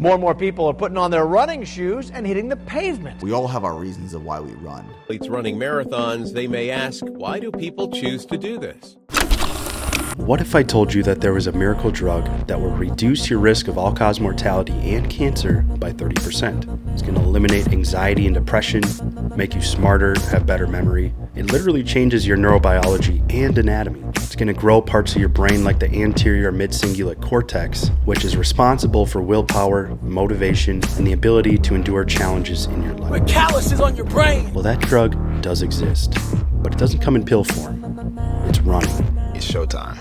More and more people are putting on their running shoes and hitting the pavement. We all have our reasons of why we run. Athletes running marathons, they may ask, why do people choose to do this? What if I told you that there was a miracle drug that will reduce your risk of all-cause mortality and cancer by 30%? It's going to eliminate anxiety and depression, make you smarter, have better memory. It literally changes your neurobiology and anatomy. It's going to grow parts of your brain like the Anterior Mid-Cingulate Cortex, which is responsible for willpower, motivation, and the ability to endure challenges in your life. With calluses on your brain! Well, that drug does exist, but it doesn't come in pill form. It's running. It's showtime.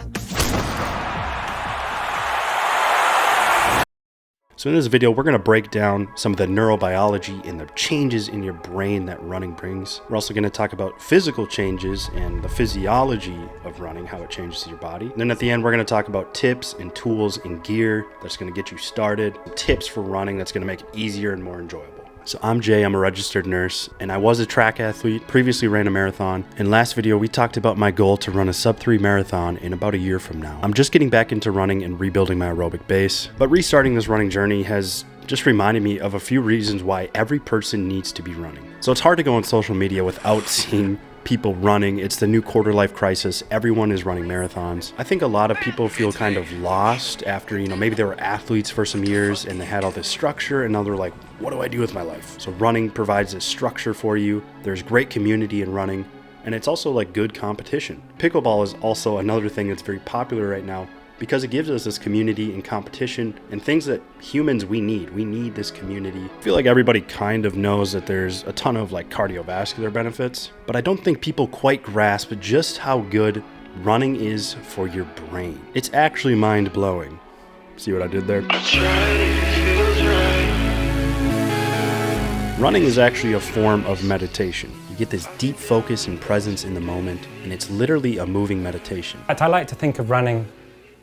So in this video, we're going to break down some of the neurobiology and the changes in your brain that running brings. We're also going to talk about physical changes and the physiology of running, how it changes your body. And then at the end, we're going to talk about tips and tools and gear that's going to get you started, tips for running that's going to make it easier and more enjoyable. So I'm Jay, I'm a registered nurse, and I was a track athlete, previously ran a marathon. In last video, we talked about my goal to run a sub-3 marathon in about a year from now. I'm just getting back into running and rebuilding my aerobic base, but restarting this running journey has just reminded me of a few reasons why every person needs to be running. So it's hard to go on social media without seeing people running. It's the new quarter life crisis. Everyone is running marathons. I think a lot of people feel kind of lost after, maybe they were athletes for some years and they had all this structure, and now they're like, what do I do with my life? So running provides this structure for you. There's great community in running, and it's also like good competition. Pickleball is also another thing that's very popular right now, because it gives us this community and competition and things that humans we need. We need this community. I feel like everybody kind of knows that there's a ton of like cardiovascular benefits, but I don't think people quite grasp just how good running is for your brain. It's actually mind-blowing. See what I did there? Running is actually a form of meditation. You get this deep focus and presence in the moment, and it's literally a moving meditation. I like to think of running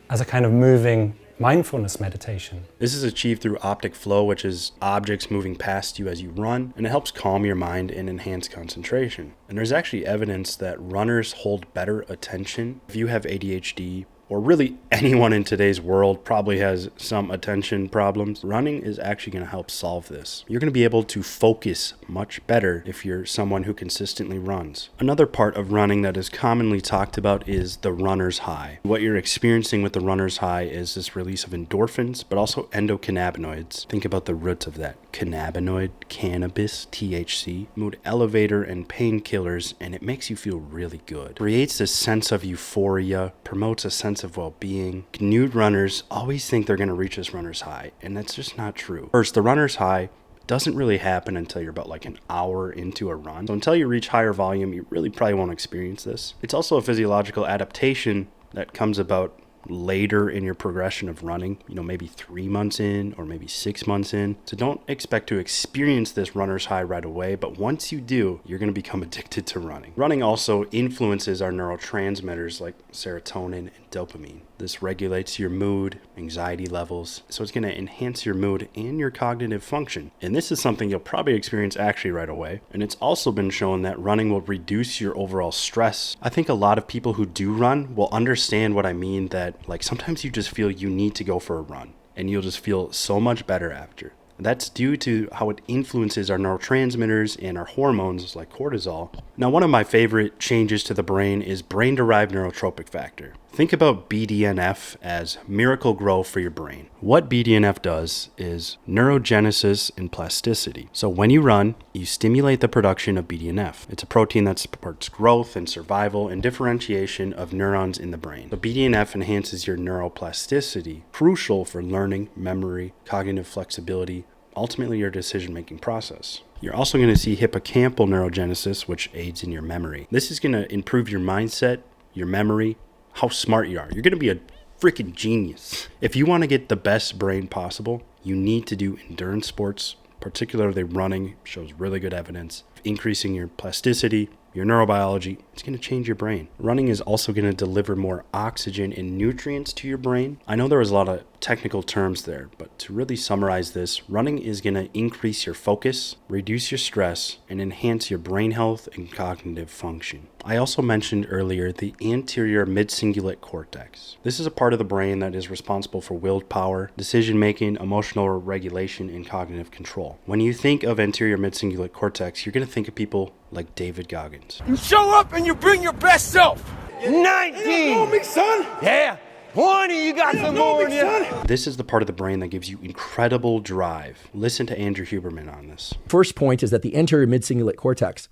as a kind of moving mindfulness meditation. This is achieved through optic flow, which is objects moving past you as you run, and it helps calm your mind and enhance concentration. And there's actually evidence that runners hold better attention. If you have ADHD, or really anyone in today's world probably has some attention problems, running is actually going to help solve this. You're going to be able to focus much better if you're someone who consistently runs. Another part of running that is commonly talked about is the runner's high. What you're experiencing with the runner's high is this release of endorphins, but also endocannabinoids. Think about the roots of that. Cannabinoid, cannabis, THC, mood elevator, and painkillers, and it makes you feel really good. Creates this sense of euphoria, promotes a sense of well-being. New runners always think they're going to reach this runner's high, and that's just not true. First, the runner's high doesn't really happen until you're about like an hour into a run. So until you reach higher volume, you really probably won't experience this. It's also a physiological adaptation that comes about later in your progression of running, maybe 3 months in or maybe 6 months in. So don't expect to experience this runner's high right away, but once you do, you're going to become addicted to running. Running also influences our neurotransmitters like serotonin and dopamine. This regulates your mood, anxiety levels, so it's going to enhance your mood and your cognitive function. And this is something you'll probably experience actually right away. And it's also been shown that running will reduce your overall stress. I think a lot of people who do run will understand what I mean, that like sometimes you just feel you need to go for a run and you'll just feel so much better after. That's due to how it influences our neurotransmitters and our hormones like cortisol. Now, one of my favorite changes to the brain is brain-derived neurotrophic factor. Think about BDNF as miracle grow for your brain. What BDNF does is neurogenesis and plasticity. So when you run, you stimulate the production of BDNF. It's a protein that supports growth and survival and differentiation of neurons in the brain. So BDNF enhances your neuroplasticity, crucial for learning, memory, cognitive flexibility, ultimately your decision-making process. You're also going to see hippocampal neurogenesis, which aids in your memory. This is going to improve your mindset, your memory, how smart you are. You're going to be a freaking genius. If you want to get the best brain possible, you need to do endurance sports, particularly running. Shows really good evidence. Increasing your plasticity, your neurobiology, it's going to change your brain. Running is also going to deliver more oxygen and nutrients to your brain. I know there was a lot of technical terms there, but to really summarize this, running is going to increase your focus, reduce your stress, and enhance your brain health and cognitive function. I also mentioned earlier the Anterior Mid-Cingulate Cortex. This is a part of the brain that is responsible for willpower, decision-making, emotional regulation, and cognitive control. When you think of Anterior Mid-Cingulate Cortex, you're going to think of people like David Goggins. You show up and you bring your best self. 19! You me, son? Yeah. 20, you got some more in you. This is the part of the brain that gives you incredible drive. Listen to Andrew Huberman on this. First point is that the anterior mid-cingulate cortex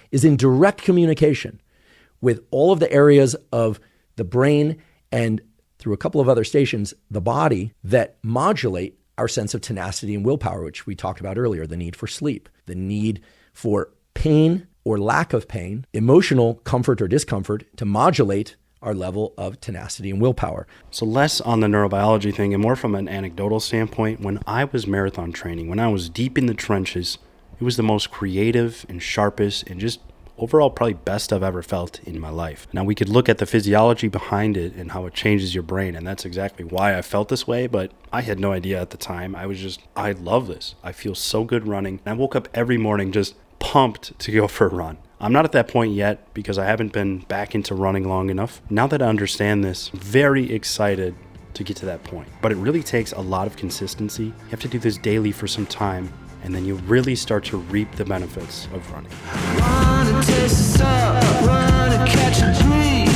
is in direct communication with all of the areas of the brain and, through a couple of other stations, the body, that modulate our sense of tenacity and willpower, which we talked about earlier, the need for sleep, the need for pain or lack of pain, emotional comfort or discomfort to modulate our level of tenacity and willpower. So less on the neurobiology thing and more from an anecdotal standpoint. When I was marathon training, when I was deep in the trenches, it was the most creative and sharpest and just overall probably best I've ever felt in my life. Now we could look at the physiology behind it and how it changes your brain, and that's exactly why I felt this way, but I had no idea at the time. I love this. I feel so good running. And I woke up every morning just pumped to go for a run. I'm not at that point yet because I haven't been back into running long enough. Now that I understand this, I'm very excited to get to that point. But it really takes a lot of consistency. You have to do this daily for some time, and then you really start to reap the benefits of running. Run and taste the sun, run and catch a breeze.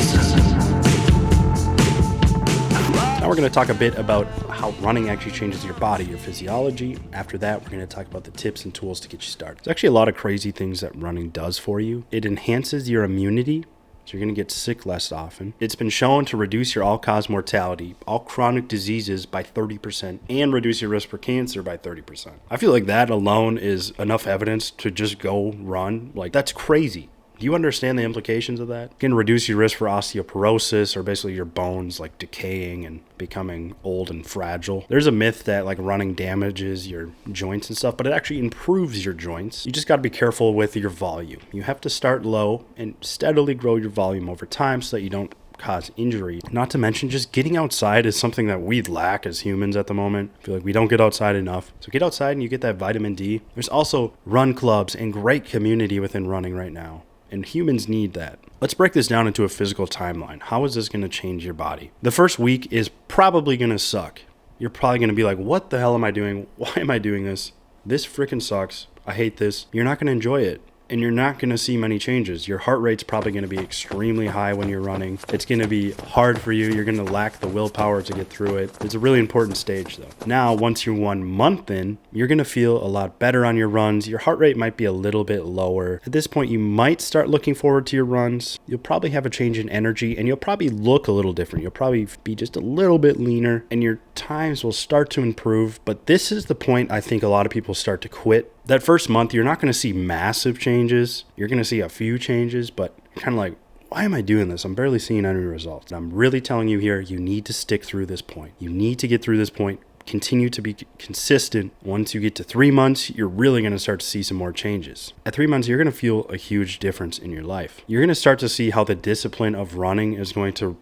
Now we're going to talk a bit about how running actually changes your body, your physiology. After that, we're going to talk about the tips and tools to get you started. There's actually a lot of crazy things that running does for you. It enhances your immunity, so you're going to get sick less often. It's been shown to reduce your all-cause mortality, all chronic diseases by 30%, and reduce your risk for cancer by 30%. I feel like that alone is enough evidence to just go run. Like, that's crazy. Do you understand the implications of that? It can reduce your risk for osteoporosis, or basically your bones like decaying and becoming old and fragile. There's a myth that like running damages your joints and stuff, but it actually improves your joints. You just got to be careful with your volume. You have to start low and steadily grow your volume over time so that you don't cause injury. Not to mention, just getting outside is something that we lack as humans at the moment. I feel like we don't get outside enough. So get outside and you get that vitamin D. There's also run clubs and great community within running right now. And humans need that. Let's break this down into a physical timeline. How is this going to change your body? The first week is probably going to suck. You're probably going to be like, what the hell am I doing? Why am I doing this? This freaking sucks. I hate this. You're not going to enjoy it. And you're not going to see many changes. Your heart rate's probably going to be extremely high when you're running. It's going to be hard for you. You're going to lack the willpower to get through it. It's a really important stage though. Now, once you're 1 month in, you're going to feel a lot better on your runs. Your heart rate might be a little bit lower. At this point, you might start looking forward to your runs. You'll probably have a change in energy, and you'll probably look a little different. You'll probably be just a little bit leaner, and your times will start to improve. But this is the point I think a lot of people start to quit. That first month, you're not going to see massive changes. You're going to see a few changes, but kind of like, why am I doing this? I'm barely seeing any results. And I'm really telling you here, you need to stick through this point. You need to get through this point. Continue to be consistent. Once you get to 3 months, you're really going to start to see some more changes. At 3 months, you're going to feel a huge difference in your life. You're going to start to see how the discipline of running is going to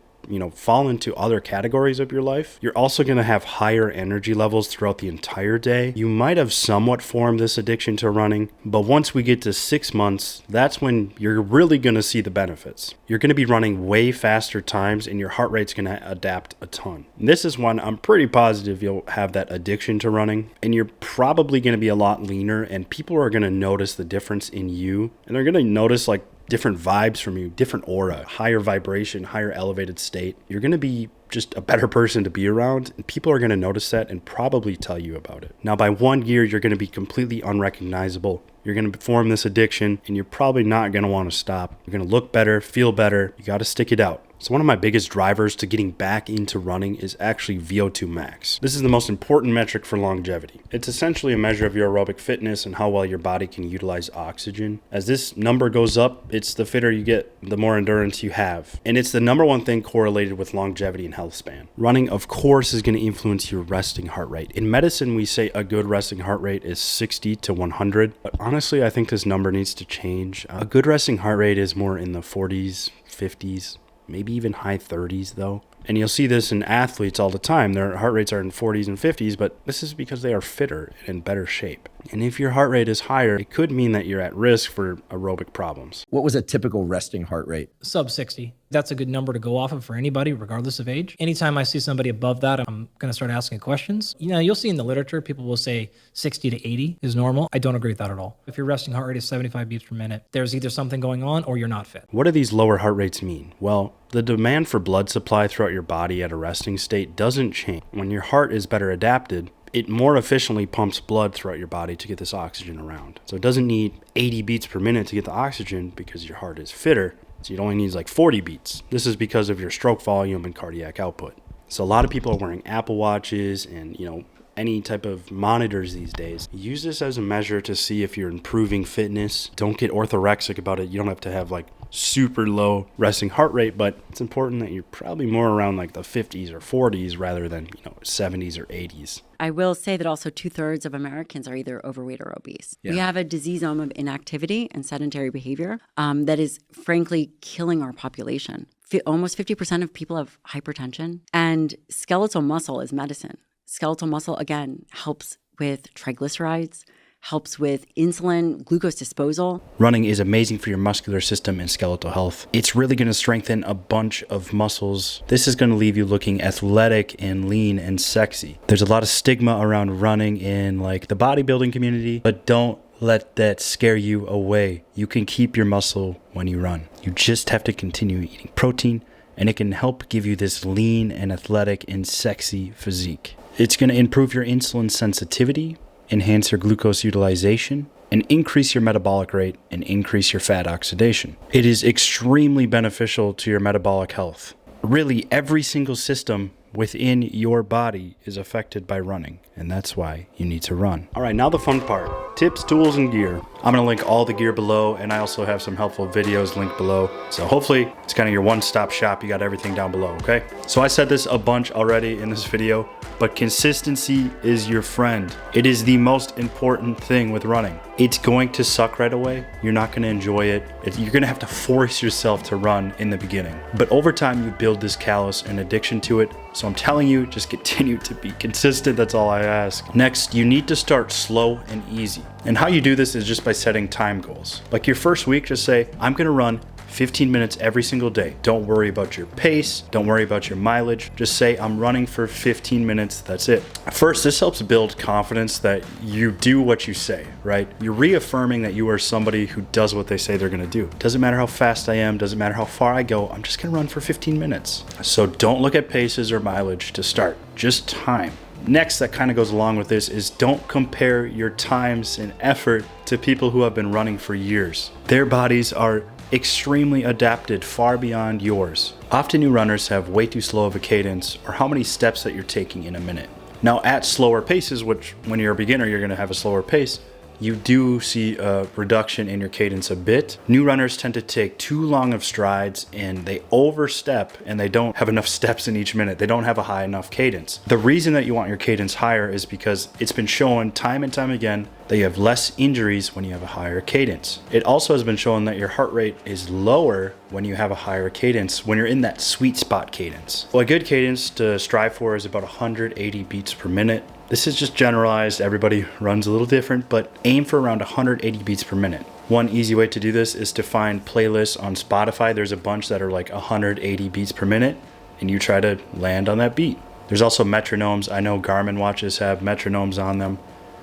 fall into other categories of your life. You're also going to have higher energy levels throughout the entire day. You might have somewhat formed this addiction to running, but once we get to 6 months, that's when you're really going to see the benefits. You're going to be running way faster times, and your heart rate's going to adapt a ton. This is when I'm pretty positive you'll have that addiction to running, and you're probably going to be a lot leaner, and people are going to notice the difference in you, and they're going to notice like different vibes from you, different aura, higher vibration, higher elevated state. You're going to be just a better person to be around, and people are going to notice that and probably tell you about it. Now, by 1 year, you're going to be completely unrecognizable. You're going to form this addiction, and you're probably not going to want to stop. You're going to look better, feel better. You got to stick it out. So one of my biggest drivers to getting back into running is actually VO2 max. This is the most important metric for longevity. It's essentially a measure of your aerobic fitness and how well your body can utilize oxygen. As this number goes up, it's the fitter you get, the more endurance you have. And it's the number one thing correlated with longevity and health span. Running, of course, is going to influence your resting heart rate. In medicine, we say a good resting heart rate is 60 to 100. But honestly, I think this number needs to change. A good resting heart rate is more in the 40s, 50s. Maybe even high 30s though. And you'll see this in athletes all the time. Their heart rates are in 40s and 50s, but this is because they are fitter and in better shape. And if your heart rate is higher, it could mean that you're at risk for aerobic problems. What was a typical resting heart rate? Sub 60. That's a good number to go off of for anybody, regardless of age. Anytime I see somebody above that, I'm going to start asking questions. You'll see in the literature, people will say 60 to 80 is normal. I don't agree with that at all. If your resting heart rate is 75 beats per minute, there's either something going on or you're not fit. What do these lower heart rates mean? Well, the demand for blood supply throughout your body at a resting state doesn't change. When your heart is better adapted, it more efficiently pumps blood throughout your body to get this oxygen around. So it doesn't need 80 beats per minute to get the oxygen because your heart is fitter. So it only needs like 40 beats. This is because of your stroke volume and cardiac output. So a lot of people are wearing Apple Watches and, any type of monitors these days. Use this as a measure to see if you're improving fitness. Don't get orthorexic about it. You don't have to have like super low resting heart rate, but it's important that you're probably more around like the 50s or 40s rather than 70s or 80s. I will say that also 2/3 of Americans are either overweight or obese. Yeah. We have a diseasome of inactivity and sedentary behavior that is frankly killing our population. Almost 50% of people have hypertension, and skeletal muscle is medicine. Skeletal muscle, again, helps with triglycerides, helps with insulin, glucose disposal. Running is amazing for your muscular system and skeletal health. It's really going to strengthen a bunch of muscles. This is going to leave you looking athletic and lean and sexy. There's a lot of stigma around running in like the bodybuilding community, but don't let that scare you away. You can keep your muscle when you run. You just have to continue eating protein, and it can help give you this lean and athletic and sexy physique. It's going to improve your insulin sensitivity, enhance your glucose utilization, and increase your metabolic rate and increase your fat oxidation. It is extremely beneficial to your metabolic health. Really, every single system within your body is affected by running, and that's why you need to run. All right, now the fun part. Tips, tools, and gear. I'm gonna link all the gear below, and I also have some helpful videos linked below. So hopefully it's kind of your one-stop shop. You got everything down below, okay? So I said this a bunch already in this video, but consistency is your friend. It is the most important thing with running. It's going to suck right away. You're not gonna enjoy it. You're gonna have to force yourself to run in the beginning. But over time, you build this callous and addiction to it. So I'm telling you, just continue to be consistent. That's all I ask. Next, you need to start slow and easy. And how you do this is just by setting time goals. Like your first week, just say, I'm gonna run 15 minutes every single day. Don't worry about your pace. Don't worry about your mileage. Just say, I'm running for 15 minutes. That's it. First, this helps build confidence that you do what you say, right? You're reaffirming that you are somebody who does what they say they're gonna do. Doesn't matter how fast I am, doesn't matter how far I go, I'm just gonna run for 15 minutes. So don't look at paces or mileage to start, just time. Next, that kind of goes along with this is don't compare your times and effort to people who have been running for years. Their bodies are extremely adapted far beyond yours. Often new runners have way too slow of a cadence or how many steps that you're taking in a minute. Now at slower paces, which when you're a beginner, you're gonna have a slower pace, you do see a reduction in your cadence a bit. New runners tend to take too long of strides and they overstep and they don't have enough steps in each minute. They don't have a high enough cadence. The reason that you want your cadence higher is because it's been shown time and time again that you have less injuries when you have a higher cadence. It also has been shown that your heart rate is lower when you have a higher cadence, when you're in that sweet spot cadence. Well, a good cadence to strive for is about 180 beats per minute. This is just generalized, everybody runs a little different, but aim for around 180 beats per minute. One easy way to do this is to find playlists on Spotify. There's a bunch that are like 180 beats per minute, and you try to land on that beat. There's also metronomes. I know Garmin watches have metronomes on them.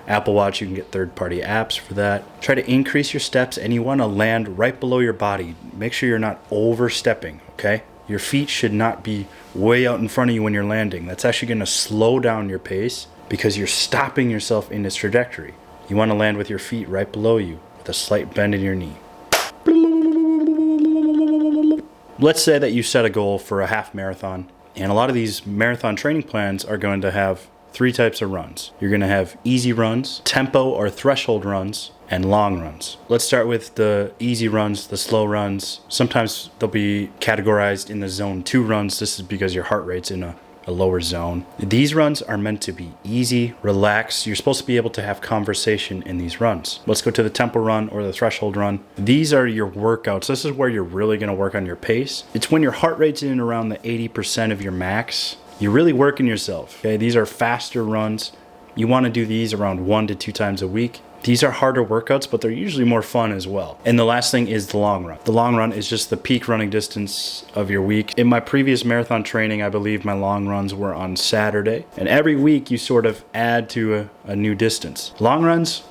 Apple Watch, you can get third-party apps for that. Try to increase your steps, and you want to land right below your body. Make sure you're not overstepping, okay? Your feet should not be way out in front of you when you're landing. That's actually going to slow down your pace because you're stopping yourself in this trajectory. You want to land with your feet right below you with a slight bend in your knee. Let's say that you set a goal for a half marathon, and a lot of these marathon training plans are going to have 3 types of runs. You're going to have easy runs, tempo or threshold runs, and long runs. Let's start with the easy runs, the slow runs. Sometimes they'll be categorized in the zone 2 runs. This is because your heart rate's in a a lower zone. These runs are meant to be easy, relaxed. You're supposed to be able to have conversation in these runs. Let's go to the tempo run or the threshold run. These are your workouts. This is where you're really going to work on your pace. It's when your heart rate's in around the 80% of your max. You're really working yourself. Okay, these are faster runs. You want to do these around 1 to 2 times a week. These are harder workouts, but they're usually more fun as well. And the last thing is the long run. The long run is just the peak running distance of your week. In my previous marathon training, I believe my long runs were on Saturday. And every week you sort of add to a new distance. Long runs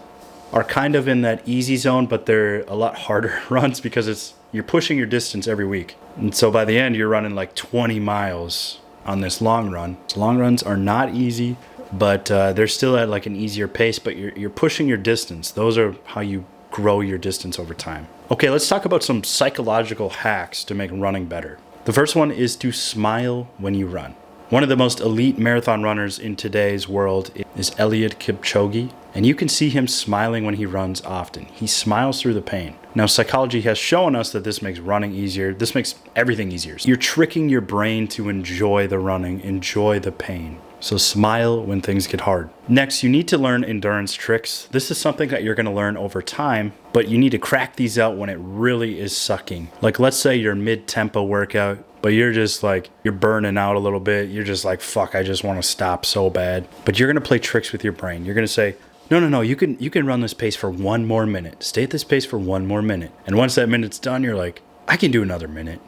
are kind of in that easy zone, but they're a lot harder runs because you're pushing your distance every week. And so by the end, you're running like 20 miles on this long run. So long runs are not easy, but they're still at like an easier pace, but you're pushing your distance. Those are how you grow your distance over time. Okay, let's talk about some psychological hacks to make running better. The first one is to smile when you run. One of the most elite marathon runners in today's world is Elliud Kipchoge, and you can see him smiling when he runs often. He smiles through the pain. Now, psychology has shown us that this makes running easier. This makes everything easier. You're tricking your brain to enjoy the running, enjoy the pain. So smile when things get hard. Next, you need to learn endurance tricks. This is something that you're going to learn over time, but you need to crack these out when it really is sucking. Like, let's say you're mid-tempo workout, but you're just like, you're burning out a little bit. You're just like, fuck, I just want to stop so bad. But you're going to play tricks with your brain. You're going to say, no, you can run this pace for 1 more minute. Stay at this pace for 1 more minute. And once that minute's done, you're like, I can do another minute.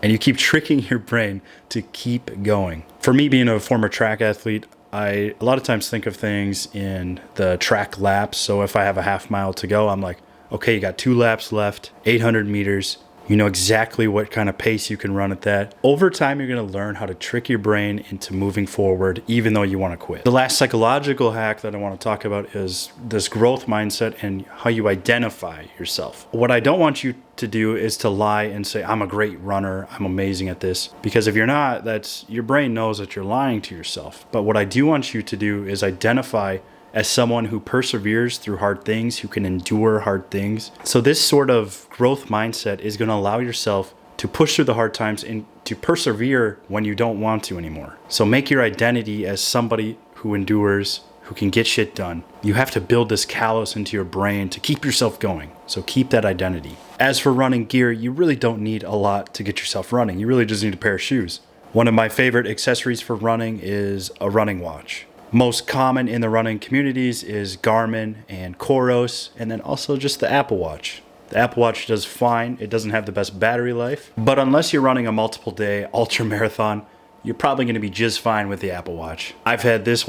And you keep tricking your brain to keep going. For me, being a former track athlete, I a lot of times think of things in the track laps. So if I have a half mile to go, I'm like, okay, you got 2 laps left, 800 meters. You know exactly what kind of pace you can run at that. Over time, you're going to learn how to trick your brain into moving forward, even though you want to quit. The last psychological hack that I want to talk about is this growth mindset and how you identify yourself. What I don't want you to do is to lie and say, I'm a great runner, I'm amazing at this. Because if you're not, your brain knows that you're lying to yourself. But what I do want you to do is identify as someone who perseveres through hard things, who can endure hard things. So this sort of growth mindset is going to allow yourself to push through the hard times and to persevere when you don't want to anymore. So make your identity as somebody who endures, who can get shit done. You have to build this callus into your brain to keep yourself going. So keep that identity. As for running gear, you really don't need a lot to get yourself running. You really just need a pair of shoes. One of my favorite accessories for running is a running watch. Most common in the running communities is Garmin and Coros, and then also just the Apple Watch. The Apple Watch does fine. It doesn't have the best battery life, but unless you're running a multiple day ultra marathon, you're probably going to be just fine with the Apple Watch. I've had this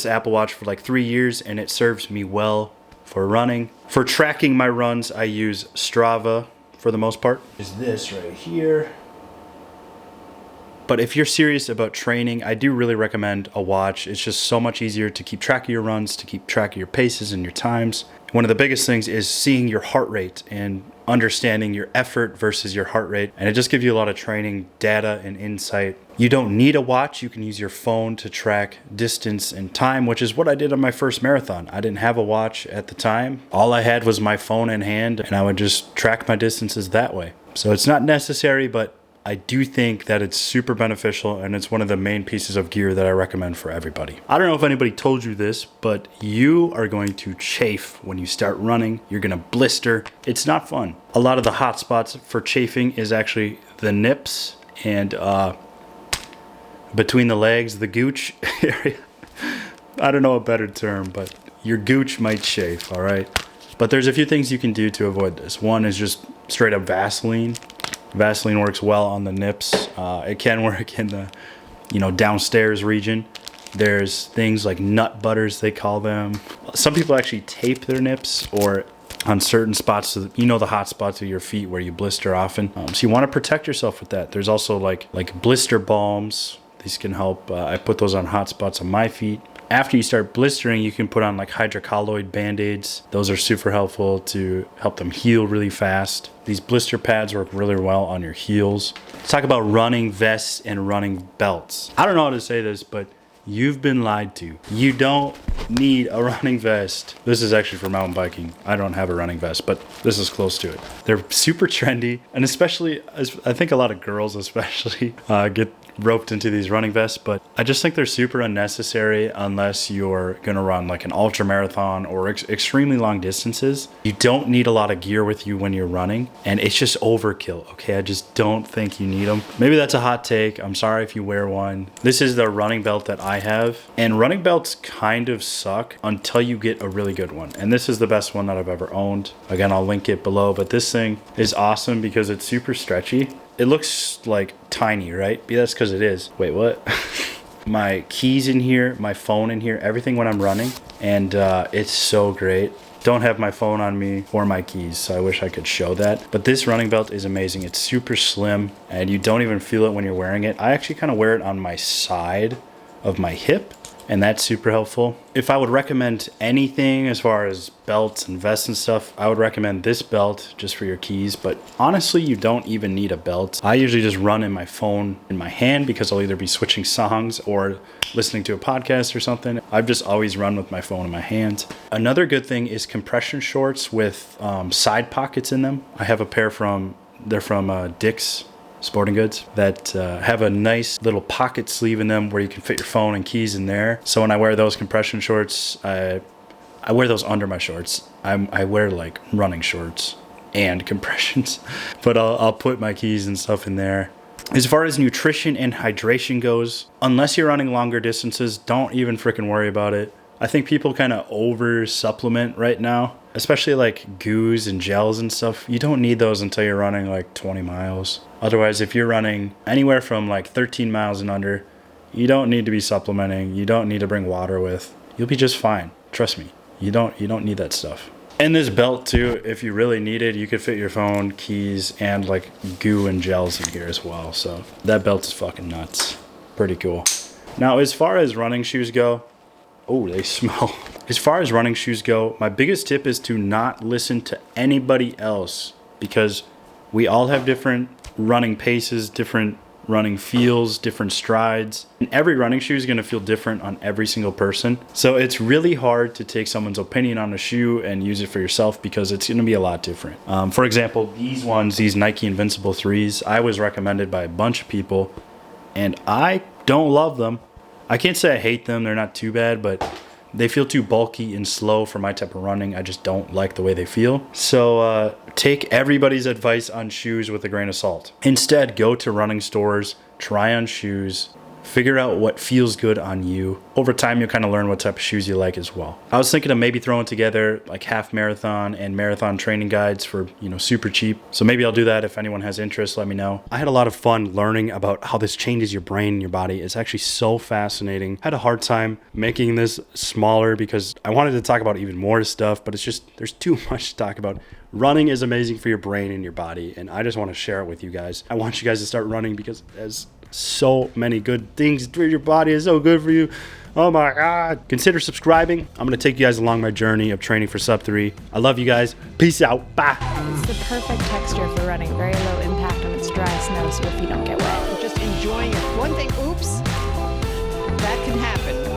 Apple Watch for like 3 years, and it serves me well for running. For tracking my runs, I use Strava for the most part. Is this right here. But if you're serious about training, I do really recommend a watch. It's just so much easier to keep track of your runs, to keep track of your paces and your times. One of the biggest things is seeing your heart rate and understanding your effort versus your heart rate. And it just gives you a lot of training data and insight. You don't need a watch. You can use your phone to track distance and time, which is what I did on my first marathon. I didn't have a watch at the time. All I had was my phone in hand, and I would just track my distances that way. So it's not necessary, but I do think that it's super beneficial, and it's one of the main pieces of gear that I recommend for everybody. I don't know if anybody told you this, but you are going to chafe when you start running. You're going to blister. It's not fun. A lot of the hot spots for chafing is actually the nips and between the legs, the gooch area. I don't know a better term, but your gooch might chafe, all right? But there's a few things you can do to avoid this. One is just straight up Vaseline. Vaseline works well on the nips. It can work in the, downstairs region. There's things like nut butters, they call them. Some people actually tape their nips or on certain spots, so that, the hot spots of your feet where you blister often. So you want to protect yourself with that. There's also like blister balms. These can help. I put those on hot spots on my feet. After you start blistering, you can put on like hydrocolloid band-aids. Those are super helpful to help them heal really fast. These blister pads work really well on your heels. Let's talk about running vests and running belts. I don't know how to say this, but you've been lied to. You don't need a running vest. This is actually for mountain biking. I don't have a running vest, but this is close to it. They're super trendy, and especially, I think a lot of girls especially get roped into these running vests, but I just think they're super unnecessary unless you're going to run like an ultra marathon or extremely long distances. You don't need a lot of gear with you when you're running, and it's just overkill. Okay, I just don't think you need them. Maybe that's a hot take. I'm sorry if you wear one. This is the running belt that I have, and running belts kind of suck until you get a really good one, and this is the best one that I've ever owned. Again, I'll link it below, but this thing is awesome because it's super stretchy. It looks like tiny, right? Yeah, that's because it is. Wait, what? My keys in here, my phone in here, everything when I'm running, and it's so great. Don't have my phone on me or my keys, so I wish I could show that. But this running belt is amazing. It's super slim, and you don't even feel it when you're wearing it. I actually kind of wear it on my side of my hip, and that's super helpful. If I would recommend anything as far as belts and vests and stuff, I would recommend this belt just for your keys. But honestly, you don't even need a belt. I usually just run in my phone in my hand because I'll either be switching songs or listening to a podcast or something. I've just always run with my phone in my hand. Another good thing is compression shorts with side pockets in them. I have a pair they're from Dick's Sporting Goods that have a nice little pocket sleeve in them where you can fit your phone and keys in there. So when I wear those compression shorts, I wear those under my shorts. I wear like running shorts and compressions, but I'll put my keys and stuff in there. As far as nutrition and hydration goes, unless you're running longer distances, don't even freaking worry about it. I think people kind of over supplement right now, especially like goos and gels and stuff. You don't need those until you're running like 20 miles. Otherwise, if you're running anywhere from like 13 miles and under, you don't need to be supplementing. You don't need to bring water with. You'll be just fine. Trust me. You don't need that stuff. And this belt too, if you really need it, you could fit your phone, keys, and like goo and gels in here as well. So that belt is fucking nuts. Pretty cool. Now, as far as running shoes go, oh, they smell. As far as running shoes go, my biggest tip is to not listen to anybody else, because we all have different running paces, different running feels, different strides, and every running shoe is going to feel different on every single person. So it's really hard to take someone's opinion on a shoe and use it for yourself because it's going to be a lot different. For example, these Nike Invincible 3s, I was recommended by a bunch of people, and I don't love them. I can't say I hate them. They're not too bad, but they feel too bulky and slow for my type of running. I just don't like the way they feel. So take everybody's advice on shoes with a grain of salt. Instead, go to running stores, try on shoes, figure out what feels good on you. Over time, you'll kind of learn what type of shoes you like as well. I was thinking of maybe throwing together like half marathon and marathon training guides for, super cheap. So maybe I'll do that. If anyone has interest, let me know. I had a lot of fun learning about how this changes your brain and your body. It's actually so fascinating. I had a hard time making this smaller because I wanted to talk about even more stuff, but it's just, there's too much to talk about. Running is amazing for your brain and your body, and I just want to share it with you guys. I want you guys to start running because as so many good things for your body. Is so good for you. Oh my God. Consider subscribing. I'm going to take you guys along my journey of training for sub 3. I love you guys. Peace out. Bye. It's the perfect texture for running. Very low impact on its dry snow, so if you don't get wet. Just enjoying it. One thing, oops, that can happen.